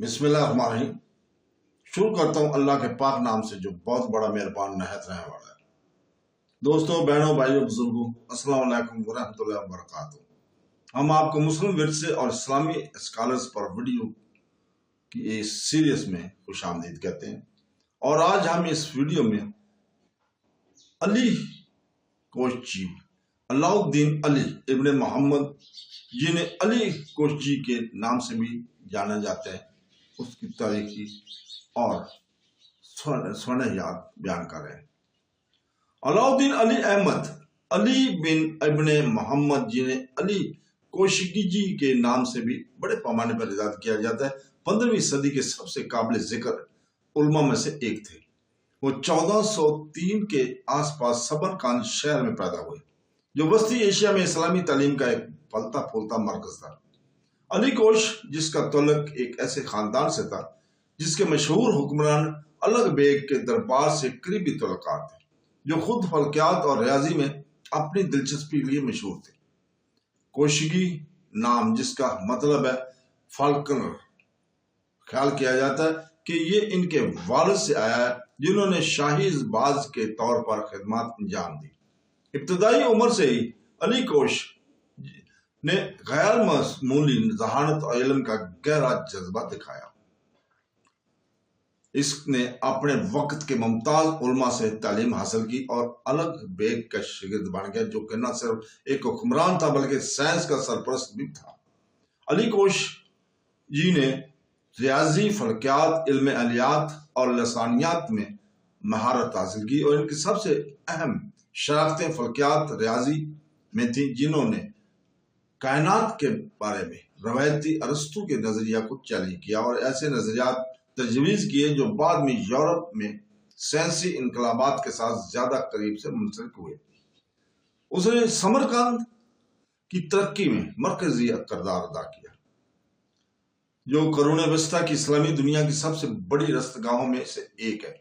بسم اللہ الرحمن الرحیم۔ شروع کرتا ہوں اللہ کے پاک نام سے جو بہت بڑا مہربان نہایت رحم والا ہے۔ دوستوں، بہنوں، بھائیوں، بزرگوں، السلام علیکم ورحمۃ اللہ وبرکاتہ۔ ہم آپ کو مسلم ورثے اور اسلامی اسکالرز پر ویڈیو کی اس سیریز میں خوش آمدید کہتے ہیں، اور آج ہم اس ویڈیو میں علی کوشچی، علاء الدین علی ابن محمد، جنہیں علی کوشچی کے نام سے بھی جانا جاتا ہے، اس کی تاریخی اور سوانحیات بیان کر رہے ہیں۔ علاء الدین علی احمد علی بن ابن محمد، جنہیں علی کوشگی کے نام سے بھی بڑے پیمانے پر یاد کیا جاتا ہے، 15ویں صدی کے سب سے قابل ذکر علماء میں سے ایک تھے۔ وہ 1403 کے آس پاس سمرقند شہر میں پیدا ہوئے، جو وسطی ایشیا میں اسلامی تعلیم کا ایک پھلتا پھولتا مرکز تھا۔ علی کوش، جس کا تعلق ایک ایسے خاندان سے تھا جس کے مشہور حکمران الغ بیگ کے دربار سے قریبی تعلقات تھے، جو خود فلکیات اور ریاضی میں اپنی دلچسپی لیے مشہور تھے۔ کوشگی نام، جس کا مطلب ہے فالکنر، خیال کیا جاتا ہے کہ یہ ان کے والد سے آیا ہے، جنہوں نے شاہی باز کے طور پر خدمات انجام دی۔ ابتدائی عمر سے ہی علی کوش نے غیر معمولی ذہانت اور علم کا گہرا جذبہ دکھایا۔ اس نے اپنے وقت کے ممتاز علماء سے تعلیم حاصل کی اور الغ بیگ کا شاگرد بن گیا، جو کہ نہ صرف ایک حکمران تھا بلکہ سائنس کا سرپرست بھی تھا۔ علی کوش جی نے ریاضی، فلکیات، علم الیات اور لسانیات میں مہارت حاصل کی، اور ان کی سب سے اہم شراکتیں فلکیات ریاضی میں تھیں، جنہوں نے کائنات کے بارے میں روایتی ارسطو کے نظریہ کو چیلنج کیا اور ایسے نظریات تجویز کیے جو بعد میں یورپ میں سائنسی انقلابات کے ساتھ زیادہ قریب سے منسلک ہوئے۔ اس نے سمرقند کی ترقی میں مرکزی کردار ادا کیا، جو قرون وسطیٰ کی اسلامی دنیا کی سب سے بڑی رستگاہوں میں سے ایک ہے۔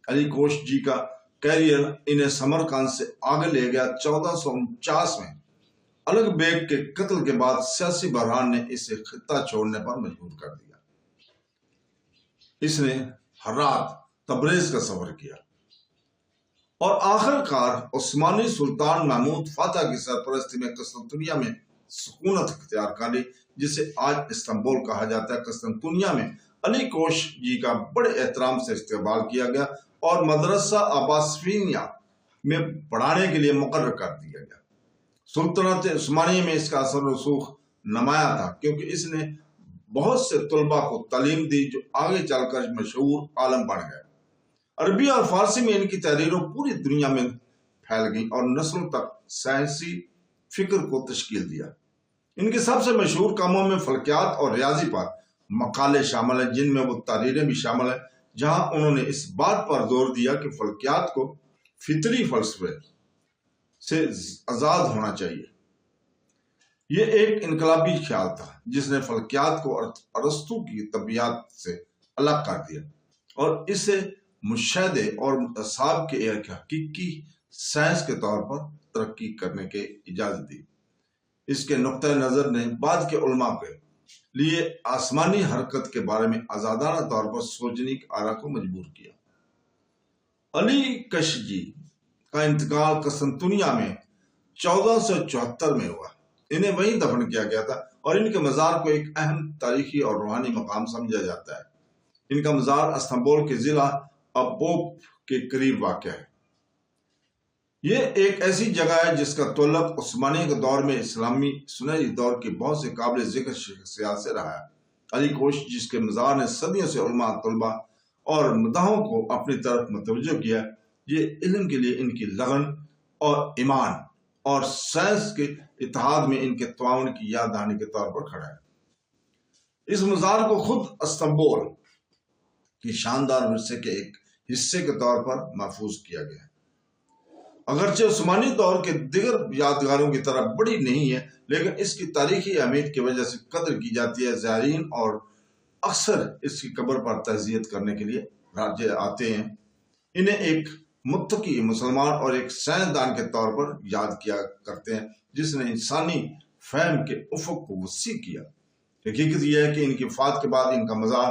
علی کوش جی کا کیریئر انہیں سمرقند سے آگے لے گیا۔ 1449 میں الغ بیگ کے قتل کے بعد سیاسی بحران نے اسے خطہ چھوڑنے پر مجبور کر دیا۔ اس نے ہرات، تبریز کا سفر کیا اور آخر کار عثمانی سلطان محمود فاتح کی سرپرستی میں قسطنطنیہ میں سکونت اختیار کر لی، جسے آج استنبول کہا جاتا ہے۔ قسطنطنیہ میں علی کوش جی کا بڑے احترام سے استقبال کیا گیا اور مدرسہ عباسیہ میں پڑھانے کے لیے مقرر کر دیا گیا۔ سلطنت عثمانیہ میں اس کا اثر رسوخ نمایاں تھا، کیونکہ اس نے بہت سے طلباء کو تعلیم دی جو آگے چل کر مشہور عالم بن گئے۔ عربی اور فارسی میں ان کی تحریروں پوری دنیا میں پھیل گئیں اور نسلوں تک سائنسی فکر کو تشکیل دیا۔ ان کے سب سے مشہور کاموں میں فلکیات اور ریاضی پر مقالے شامل ہیں، جن میں وہ تحریریں بھی شامل ہیں، جہاں انہوں نے اس بات پر زور دیا کہ فلکیات کو فطری فلسفے سے آزاد ہونا چاہیے۔ یہ ایک انقلابی خیال تھا جس نے فلکیات کو ارسطو کی طبیعت سے الگ کر دیا اور اسے مشاہدے اور اعصاب کے ایک حقیقی سائنس کے طور پر ترقی کرنے کی اجازت دی۔ اس کے نقطۂ نظر نے بعد کے علماء کے لیے آسمانی حرکت کے بارے میں آزادانہ طور پر سوچنے کی آرا کو مجبور کیا۔ علی کوشگی کا انتقال قسطنطنیہ میں 1474 میں ہوا۔ انہیں وہیں دفن کیا گیا تھا اور ان کے مزار کو ایک اہم تاریخی اور روحانی مقام سمجھا جاتا ہے۔ ان کا مزار استنبول کے ضلع ابوپ کے قریب واقع ہے۔ یہ ایک ایسی جگہ ہے جس کا تعلق عثمانیہ کے دور میں اسلامی سنہری دور کے بہت سے قابل ذکر شخصیات سے رہا ہے۔ علی کوش، جس کے مزار نے صدیوں سے علماء، طلباء اور مداحوں کو اپنی طرف متوجہ کیا، یہ علم کے لیے ان کی لگن اور ایمان اور سائنس کے اتحاد میں ان کے تعاون کی یاد دہانی کے طور پر کھڑا ہے۔ اس مزار کو خود استنبول کی شاندار ورثے کے ایک حصے کے طور پر محفوظ کیا گیا ہے۔ اگرچہ عثمانی دور کے دیگر یادگاروں کی طرح بڑی نہیں ہے، لیکن اس کی تاریخی اہمیت کی وجہ سے قدر کی جاتی ہے۔ زائرین اور اکثر اس کی قبر پر تعزیت کرنے کے لیے راجے آتے ہیں۔ انہیں ایک متقی مسلمان اور ایک سائنسدان کے طور پر یاد کیا کرتے ہیں، جس نے انسانی فہم کے افق کو وسیع کیا۔ حقیقت یہ ہے کہ ان کی وفات کے بعد ان کا مزار